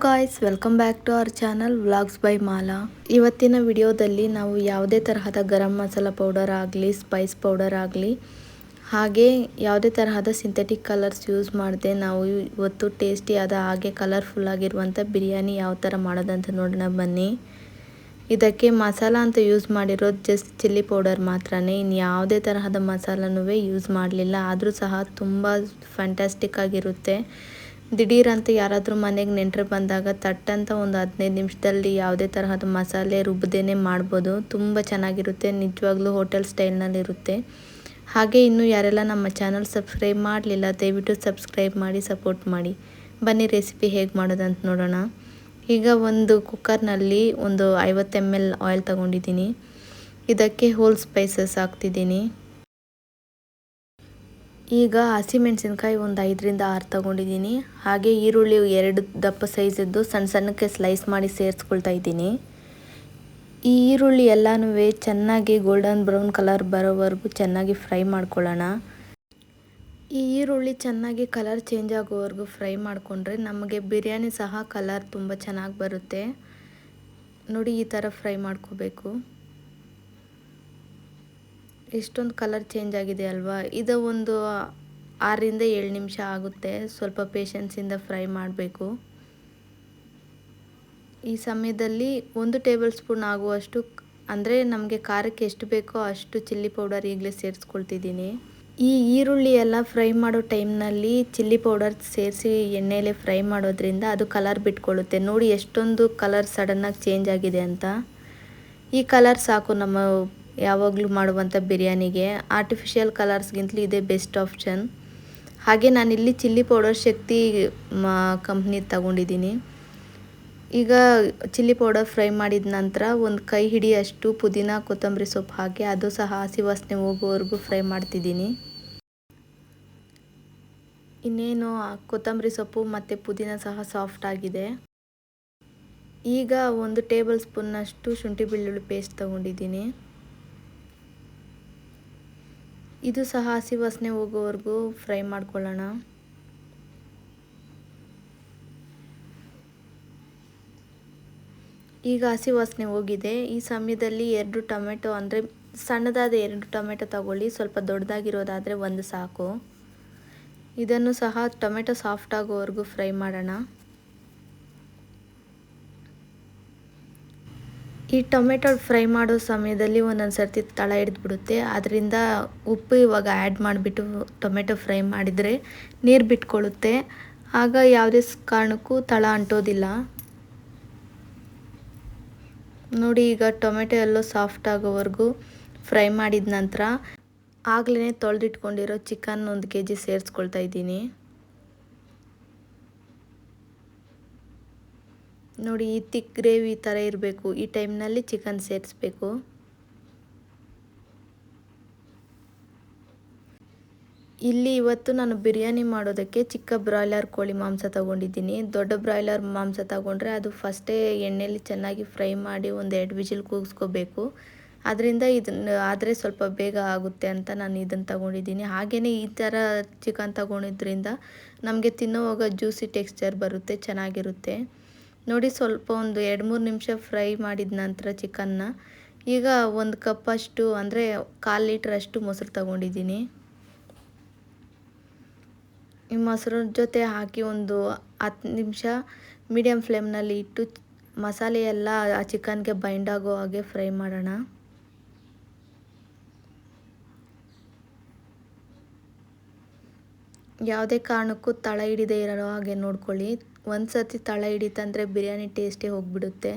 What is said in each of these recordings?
Guys, welcome back to our channel vlogs by Mala. ಇವತ್ತಿನ ವಿಡಿಯೋದಲ್ಲಿ ನಾವು ಯಾವುದೇ ತರಹದ ಗರಂ ಮಸಾಲ ಪೌಡರ್ ಆಗಲಿ, ಸ್ಪೈಸ್ ಪೌಡರ್ ಆಗಲಿ, ಹಾಗೆ ಯಾವುದೇ ತರಹದ ಸಿಂಥೆಟಿಕ್ ಕಲರ್ಸ್ ಯೂಸ್ ಮಾಡದೆ ನಾವು ಇವತ್ತು ಟೇಸ್ಟಿಯಾದ ಹಾಗೆ ಕಲರ್ಫುಲ್ ಆಗಿರುವಂಥ ಬಿರಿಯಾನಿ ಯಾವ ಥರ ಮಾಡೋದಂತ ನೋಡೋಣ ಬನ್ನಿ. ಇದಕ್ಕೆ ಮಸಾಲ ಅಂತ ಯೂಸ್ ಮಾಡಿರೋದು ಜಸ್ಟ್ ಚಿಲ್ಲಿ ಪೌಡರ್ ಮಾತ್ರನೇ, ಇನ್ನು ಯಾವುದೇ ತರಹದ ಮಸಾಲನೂ ಯೂಸ್ ಮಾಡಲಿಲ್ಲ. ಆದರೂ ಸಹ ತುಂಬ ಫ್ಯಾಂಟಾಸ್ಟಿಕ್ ಆಗಿರುತ್ತೆ. ದಿಢೀರಂತ ಯಾರಾದರೂ ಮನೆಗೆ ನೆಂಟರು ಬಂದಾಗ ತಟ್ಟಂತ ಒಂದು 15 ನಿಮಿಷದಲ್ಲಿ ಯಾವುದೇ ತರಹದ ಮಸಾಲೆ ರುಬ್ಬದೇನೆ ಮಾಡ್ಬೋದು. ತುಂಬ ಚೆನ್ನಾಗಿರುತ್ತೆ, ನಿಜವಾಗ್ಲೂ ಹೋಟೆಲ್ ಸ್ಟೈಲ್ನಲ್ಲಿರುತ್ತೆ. ಹಾಗೆ ಇನ್ನೂ ಯಾರೆಲ್ಲ ನಮ್ಮ ಚಾನಲ್ ಸಬ್ಸ್ಕ್ರೈಬ್ ಮಾಡಲಿಲ್ಲ ದಯವಿಟ್ಟು ಸಬ್ಸ್ಕ್ರೈಬ್ ಮಾಡಿ ಸಪೋರ್ಟ್ ಮಾಡಿ. ಬನ್ನಿ ರೆಸಿಪಿ ಹೇಗೆ ಮಾಡೋದಂತ ನೋಡೋಣ. ಈಗ ಒಂದು ಕುಕ್ಕರ್ನಲ್ಲಿ ಒಂದು 50 ml ಆಯಿಲ್ ತಗೊಂಡಿದ್ದೀನಿ. ಇದಕ್ಕೆ ಹೋಲ್ ಸ್ಪೈಸಸ್ ಹಾಕ್ತಿದ್ದೀನಿ. ಈಗ ಹಸಿಮೆಣಸಿನ್ಕಾಯಿ ಒಂದು 5ರಿಂದ 6 ತಗೊಂಡಿದ್ದೀನಿ. ಹಾಗೆ ಈರುಳ್ಳಿ 2 ದಪ್ಪ ಸೈಜದ್ದು ಸಣ್ಣಕ್ಕೆ ಸ್ಲೈಸ್ ಮಾಡಿ ಸೇರಿಸ್ಕೊಳ್ತಾ ಇದ್ದೀನಿ. ಈ ಈರುಳ್ಳಿ ಎಲ್ಲನೂ ಚೆನ್ನಾಗಿ ಗೋಲ್ಡನ್ ಬ್ರೌನ್ ಕಲರ್ ಬರೋವರೆಗೂ ಚೆನ್ನಾಗಿ ಫ್ರೈ ಮಾಡ್ಕೊಳ್ಳೋಣ. ಈ ಈರುಳ್ಳಿ ಚೆನ್ನಾಗಿ ಕಲರ್ ಚೇಂಜ್ ಆಗೋವರೆಗೂ ಫ್ರೈ ಮಾಡಿಕೊಂಡ್ರೆ ನಮಗೆ ಬಿರಿಯಾನಿ ಸಹ ಕಲರ್ ತುಂಬ ಚೆನ್ನಾಗಿ ಬರುತ್ತೆ. ನೋಡಿ, ಈ ಥರ ಫ್ರೈ ಮಾಡ್ಕೋಬೇಕು. ಎಷ್ಟೊಂದು ಕಲರ್ ಚೇಂಜ್ ಆಗಿದೆ ಅಲ್ವಾ. ಇದು ಒಂದು 6ರಿಂದ 7 ನಿಮಿಷ ಆಗುತ್ತೆ. ಸ್ವಲ್ಪ ಪೇಷನ್ಸಿಂದ ಫ್ರೈ ಮಾಡಬೇಕು. ಈ ಸಮಯದಲ್ಲಿ 1 ಟೇಬಲ್ ಸ್ಪೂನ್ ಆಗುವಷ್ಟು, ಅಂದರೆ ನಮಗೆ ಖಾರಕ್ಕೆ ಎಷ್ಟು ಬೇಕೋ ಅಷ್ಟು ಚಿಲ್ಲಿ ಪೌಡರ್ ಈಗಲೇ ಸೇರಿಸ್ಕೊಳ್ತಿದ್ದೀನಿ. ಈ ಈರುಳ್ಳಿ ಎಲ್ಲ ಫ್ರೈ ಮಾಡೋ ಟೈಮ್ನಲ್ಲಿ ಚಿಲ್ಲಿ ಪೌಡರ್ ಸೇರಿಸಿ ಎಣ್ಣೆಯಲ್ಲೇ ಫ್ರೈ ಮಾಡೋದ್ರಿಂದ ಅದು ಕಲರ್ ಬಿಟ್ಕೊಳ್ಳುತ್ತೆ. ನೋಡಿ ಎಷ್ಟೊಂದು ಕಲರ್ ಸಡನ್ನಾಗಿ ಚೇಂಜ್ ಆಗಿದೆ ಅಂತ. ಈ ಕಲರ್ ಸಾಕು ನಮ್ಮ ಯಾವಾಗಲೂ ಮಾಡುವಂಥ ಬಿರಿಯಾನಿಗೆ. ಆರ್ಟಿಫಿಷಿಯಲ್ ಕಲರ್ಸ್ಗಿಂತಲೂ ಇದೇ ಬೆಸ್ಟ್ ಆಪ್ಷನ್. ಹಾಗೆ ನಾನಿಲ್ಲಿ ಚಿಲ್ಲಿ ಪೌಡರ್ ಶಕ್ತಿ ಕಂಪ್ನಿ ತಗೊಂಡಿದ್ದೀನಿ. ಈಗ ಚಿಲ್ಲಿ ಪೌಡರ್ ಫ್ರೈ ಮಾಡಿದ ನಂತರ ಒಂದು ಕೈ ಹಿಡಿಯಷ್ಟು ಪುದೀನ ಕೊತ್ತಂಬರಿ ಸೊಪ್ಪು ಹಾಕಿ ಅದು ಸಹ ಹಸಿ ವಾಸನೆ ಹೋಗೋವರೆಗೂ ಫ್ರೈ ಮಾಡ್ತಿದ್ದೀನಿ. ಇನ್ನೇನು ಕೊತ್ತಂಬರಿ ಸೊಪ್ಪು ಮತ್ತು ಪುದೀನ ಸಹ ಸಾಫ್ಟ್ ಆಗಿದೆ. ಈಗ 1 ಟೇಬಲ್ ಸ್ಪೂನ್ನಷ್ಟು ಶುಂಠಿ ಬೆಳ್ಳುಳ್ಳಿ ಪೇಸ್ಟ್ ತಗೊಂಡಿದ್ದೀನಿ. ಇದು ಸಹ ಹಸಿ ವಾಸನೆ ಹೋಗೋವರೆಗೂ ಫ್ರೈ ಮಾಡ್ಕೊಳ್ಳೋಣ. ಈಗ ಹಸಿ ವಾಸನೆ ಹೋಗಿದೆ. ಈ ಸಮಯದಲ್ಲಿ 2 ಟೊಮೆಟೊ, ಅಂದರೆ ಸಣ್ಣದಾದ 2 ಟೊಮೆಟೊ ತಗೊಳ್ಳಿ. ಸ್ವಲ್ಪ ದೊಡ್ಡದಾಗಿರೋದಾದರೆ 1 ಸಾಕು. ಇದನ್ನು ಸಹ ಟೊಮೆಟೊ ಸಾಫ್ಟ್ ಆಗೋವರೆಗೂ ಫ್ರೈ ಮಾಡೋಣ. ಈ ಟೊಮೆಟೊ ಫ್ರೈ ಮಾಡೋ ಸಮಯದಲ್ಲಿ ಒಂದೊಂದು ಸರ್ತಿ ತಳ ಹಿಡಿದ್ಬಿಡುತ್ತೆ. ಅದರಿಂದ ಉಪ್ಪು ಇವಾಗ ಆ್ಯಡ್ ಮಾಡಿಬಿಟ್ಟು ಟೊಮೆಟೊ ಫ್ರೈ ಮಾಡಿದರೆ ನೀರು ಬಿಟ್ಕೊಳ್ಳುತ್ತೆ. ಆಗ ಯಾವುದೇ ಕಾರಣಕ್ಕೂ ತಳ ಅಂಟೋದಿಲ್ಲ. ನೋಡಿ, ಈಗ ಟೊಮೆಟೊ ಎಲ್ಲೋ ಸಾಫ್ಟ್ ಆಗೋವರೆಗೂ ಫ್ರೈ ಮಾಡಿದ ನಂತರ ಆಗಲೇ ತೊಳೆದಿಟ್ಕೊಂಡಿರೋ ಚಿಕನ್ 1 kg ಸೇರಿಸ್ಕೊಳ್ತಾ ಇದ್ದೀನಿ. ನೋಡಿ, ಈ ತಿಕ್ ಗ್ರೇವಿ ಥರ ಇರಬೇಕು. ಈ ಟೈಮ್ನಲ್ಲಿ ಚಿಕನ್ ಸೇರಿಸ್ಬೇಕು. ಇಲ್ಲಿ ಇವತ್ತು ನಾನು ಬಿರಿಯಾನಿ ಮಾಡೋದಕ್ಕೆ ಚಿಕ್ಕ ಬ್ರಾಯ್ಲರ್ ಕೋಳಿ ಮಾಂಸ ತಗೊಂಡಿದ್ದೀನಿ. ದೊಡ್ಡ ಬ್ರಾಯ್ಲರ್ ಮಾಂಸ ತಗೊಂಡ್ರೆ ಅದು ಫಸ್ಟೇ ಎಣ್ಣೆಯಲ್ಲಿ ಚೆನ್ನಾಗಿ ಫ್ರೈ ಮಾಡಿ 1-2 ವಿಜಿಲ್ ಕೂಗಿಸ್ಕೋಬೇಕು. ಅದರಿಂದ ಇದನ್ನು ಆದರೆ ಸ್ವಲ್ಪ ಬೇಗ ಆಗುತ್ತೆ ಅಂತ ನಾನು ಇದನ್ನು ತಗೊಂಡಿದ್ದೀನಿ. ಹಾಗೆಯೇ ಈ ಥರ ಚಿಕನ್ ತಗೊಂಡಿದ್ರಿಂದ ನಮಗೆ ತಿನ್ನೋವಾಗ ಜ್ಯೂಸಿ ಟೆಕ್ಸ್ಚರ್ ಬರುತ್ತೆ, ಚೆನ್ನಾಗಿರುತ್ತೆ. ನೋಡಿ, ಸ್ವಲ್ಪ ಒಂದು 2-3 ನಿಮಿಷ ಫ್ರೈ ಮಾಡಿದ ನಂತರ ಚಿಕನ್ನ ಈಗ 1 ಕಪ್ಪಷ್ಟು, ಅಂದರೆ 1/4 ಲೀಟ್ರಷ್ಟು ಮೊಸರು ತಗೊಂಡಿದ್ದೀನಿ. ಈ ಮೊಸರು ಜೊತೆ ಹಾಕಿ ಒಂದು 10 ನಿಮಿಷ ಮೀಡಿಯಮ್ ಫ್ಲೇಮ್ನಲ್ಲಿ ಇಟ್ಟು ಮಸಾಲೆ ಎಲ್ಲ ಆ ಚಿಕನ್ಗೆ ಬೈಂಡ್ ಆಗೋ ಹಾಗೆ ಫ್ರೈ ಮಾಡೋಣ. ಯಾವುದೇ ಕಾರಣಕ್ಕೂ ತಳ ಹಿಡಿದೇ ಇರೋ ಹಾಗೆ ನೋಡ್ಕೊಳ್ಳಿ. ಒಂದು ಸರ್ತಿ ತಳ ಹಿಡಿತಂದರೆ ಬಿರಿಯಾನಿ ಟೇಸ್ಟೇ ಹೋಗಿಬಿಡುತ್ತೆ.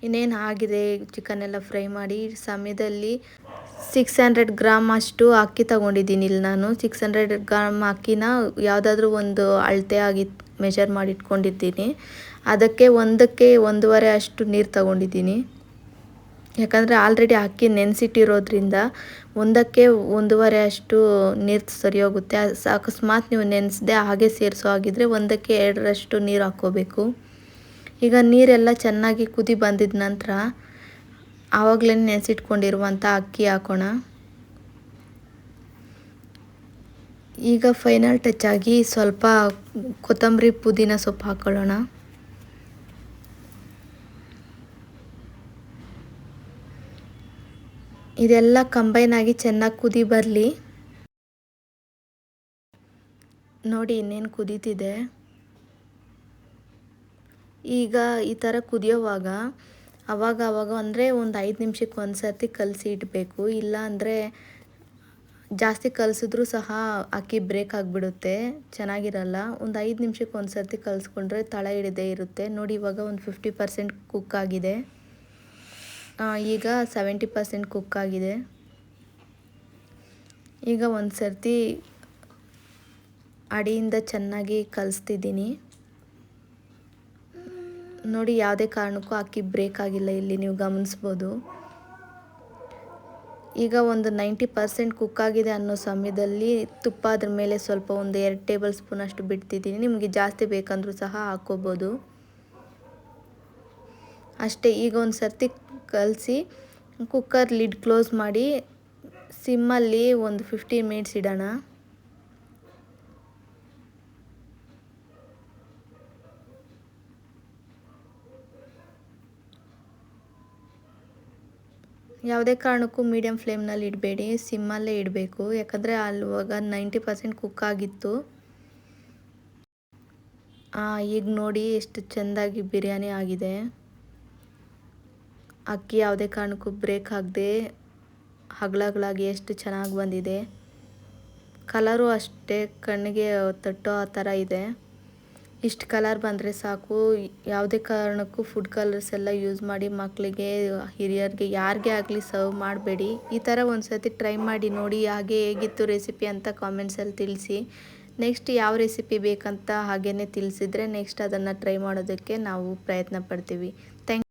ಇನ್ನೇನು ಆಗಿದೆ, ಚಿಕನ್ ಎಲ್ಲ ಫ್ರೈ ಮಾಡಿ ಸಮಯದಲ್ಲಿ 600 ಗ್ರಾಮ್ ಅಷ್ಟು ಅಕ್ಕಿ ತಗೊಂಡಿದ್ದೀನಿ. ಇಲ್ಲಿ ನಾನು 600 ಗ್ರಾಮ್ ಅಕ್ಕಿನ ಯಾವುದಾದ್ರೂ ಒಂದು ಅಳತೆ ಆಗಿ ಮೆಷರ್ ಮಾಡಿ ಇಟ್ಕೊಂಡಿದ್ದೀನಿ. ಅದಕ್ಕೆ 1ಕ್ಕೆ 1.5 ಅಷ್ಟು ನೀರು ತಗೊಂಡಿದ್ದೀನಿ. ಯಾಕಂದರೆ ಆಲ್ರೆಡಿ ಅಕ್ಕಿ ನೆನೆಸಿಟ್ಟಿರೋದ್ರಿಂದ 1ಕ್ಕೆ 1.5 ಅಷ್ಟು ನೀರು ಸರಿ ಹೋಗುತ್ತೆ. ಅಕಸ್ಮಾತ್ ನೀವು ನೆನೆಸದೆ ಹಾಗೆ ಸೇರಿಸೋ ಹಾಗಿದ್ರೆ 1ಕ್ಕೆ 2ರಷ್ಟು ನೀರು ಹಾಕ್ಕೋಬೇಕು. ಈಗ ನೀರೆಲ್ಲ ಚೆನ್ನಾಗಿ ಕುದಿ ಬಂದಿದ ನಂತರ ಆವಾಗಲೇ ನೆನೆಸಿಟ್ಕೊಂಡಿರುವಂಥ ಅಕ್ಕಿ ಹಾಕೋಣ. ಈಗ ಫೈನಲ್ ಟಚ್ ಆಗಿ ಸ್ವಲ್ಪ ಕೊತ್ತಂಬರಿ ಪುದೀನ ಸೊಪ್ಪು ಹಾಕ್ಕೊಳ್ಳೋಣ. ಇದೆಲ್ಲ ಕಂಬೈನ್ ಆಗಿ ಚೆನ್ನಾಗಿ ಕುದಿ ಬರಲಿ. ನೋಡಿ ಇನ್ನೇನು ಕುದೀತಿದೆ. ಈಗ ಈ ಥರ ಕುದಿಯೋವಾಗ ಅವಾಗ ಅಂದರೆ ಒಂದು 5 ನಿಮಿಷಕ್ಕೆ ಒಂದು ಸರ್ತಿ ಕಲಸಿ ಇಡಬೇಕು. ಇಲ್ಲ ಅಂದರೆ ಜಾಸ್ತಿ ಕಲಸಿದ್ರೂ ಸಹ ಅಕ್ಕಿ ಬ್ರೇಕ್ ಆಗಿಬಿಡುತ್ತೆ, ಚೆನ್ನಾಗಿರಲ್ಲ. ಒಂದು 5 ನಿಮಿಷಕ್ಕೆ ಒಂದು ಸರ್ತಿ ಕಲಿಸ್ಕೊಂಡ್ರೆ ತಳ ಹಿಡಿದೇ ಇರುತ್ತೆ. ನೋಡಿ ಇವಾಗ ಒಂದು 50% ಕುಕ್ ಆಗಿದೆ, ಈಗ 70% ಕುಕ್ ಆಗಿದೆ. ಈಗ ಒಂದು ಸರ್ತಿ ಅಡಿಯಿಂದ ಚೆನ್ನಾಗಿ ಕಲಿಸ್ತಿದ್ದೀನಿ. ನೋಡಿ ಯಾವುದೇ ಕಾರಣಕ್ಕೂ ಅಕ್ಕಿ ಬ್ರೇಕ್ ಆಗಿಲ್ಲ, ಇಲ್ಲಿ ನೀವು ಗಮನಿಸ್ಬೋದು. ಈಗ ಒಂದು 90% ಕುಕ್ ಆಗಿದೆ ಅನ್ನೋ ಸಮಯದಲ್ಲಿ ತುಪ್ಪ ಅದ್ರ ಮೇಲೆ ಸ್ವಲ್ಪ ಒಂದು 2 ಟೇಬಲ್ ಸ್ಪೂನ್ ಅಷ್ಟು ಬಿಡ್ತಿದ್ದೀನಿ. ನಿಮಗೆ ಜಾಸ್ತಿ ಬೇಕಂದ್ರೂ ಸಹ ಹಾಕ್ಕೋಬೋದು. ಅಷ್ಟೇ. ಈಗ ಒಂದು ಸರ್ತಿ ಕಲಸಿ ಕುಕ್ಕರ್ ಲಿಡ್ ಕ್ಲೋಸ್ ಮಾಡಿ ಸಿಮ್ಮಲ್ಲಿ ಒಂದು 15 ಮಿನಿಟ್ಸ್ ಇಡೋಣ. ಯಾವುದೇ ಕಾರಣಕ್ಕೂ ಮೀಡಿಯಮ್ ಫ್ಲೇಮ್ನಲ್ಲಿ ಇಡಬೇಡಿ, ಸಿಮ್ಮಲ್ಲೇ ಇಡಬೇಕು. ಯಾಕಂದರೆ ಅಲ್ಲಿವಾಗ 90% ಕುಕ್ ಆಗಿತ್ತು. ಈಗ ನೋಡಿ ಎಷ್ಟು ಚೆಂದಾಗಿ ಬಿರಿಯಾನಿ ಆಗಿದೆ. ಅಕ್ಕಿ ಯಾವುದೇ ಕಾರಣಕ್ಕೂ ಬ್ರೇಕ್ ಆಗದೆ ಹಗಳಗಳಾಗಿ ಎಷ್ಟು ಚೆನ್ನಾಗಿ ಬಂದಿದೆ. ಕಲರು ಅಷ್ಟೇ ಕಣ್ಣಿಗೆ ತಟ್ಟೋ ಆ ಥರ ಇದೆ. ಇಷ್ಟು ಕಲರ್ ಬಂದರೆ ಸಾಕು. ಯಾವುದೇ ಕಾರಣಕ್ಕೂ ಫುಡ್ ಕಲರ್ಸ್ ಎಲ್ಲ ಯೂಸ್ ಮಾಡಿ ಮಕ್ಕಳಿಗೆ, ಹಿರಿಯರಿಗೆ, ಯಾರಿಗೇ ಆಗಲಿ ಸರ್ವ್ ಮಾಡಬೇಡಿ. ಈ ಥರ ಒಂದು ಸರ್ತಿ ಟ್ರೈ ಮಾಡಿ ನೋಡಿ. ಹಾಗೆ ಹೇಗಿತ್ತು ರೆಸಿಪಿ ಅಂತ ಕಾಮೆಂಟ್ಸಲ್ಲಿ ತಿಳಿಸಿ. ನೆಕ್ಸ್ಟ್ ಯಾವ ರೆಸಿಪಿ ಬೇಕಂತ ಹಾಗೇ ತಿಳಿಸಿದರೆ ನೆಕ್ಸ್ಟ್ ಅದನ್ನು ಟ್ರೈ ಮಾಡೋದಕ್ಕೆ ನಾವು ಪ್ರಯತ್ನ ಪಡ್ತೀವಿ. ಥ್ಯಾಂಕ್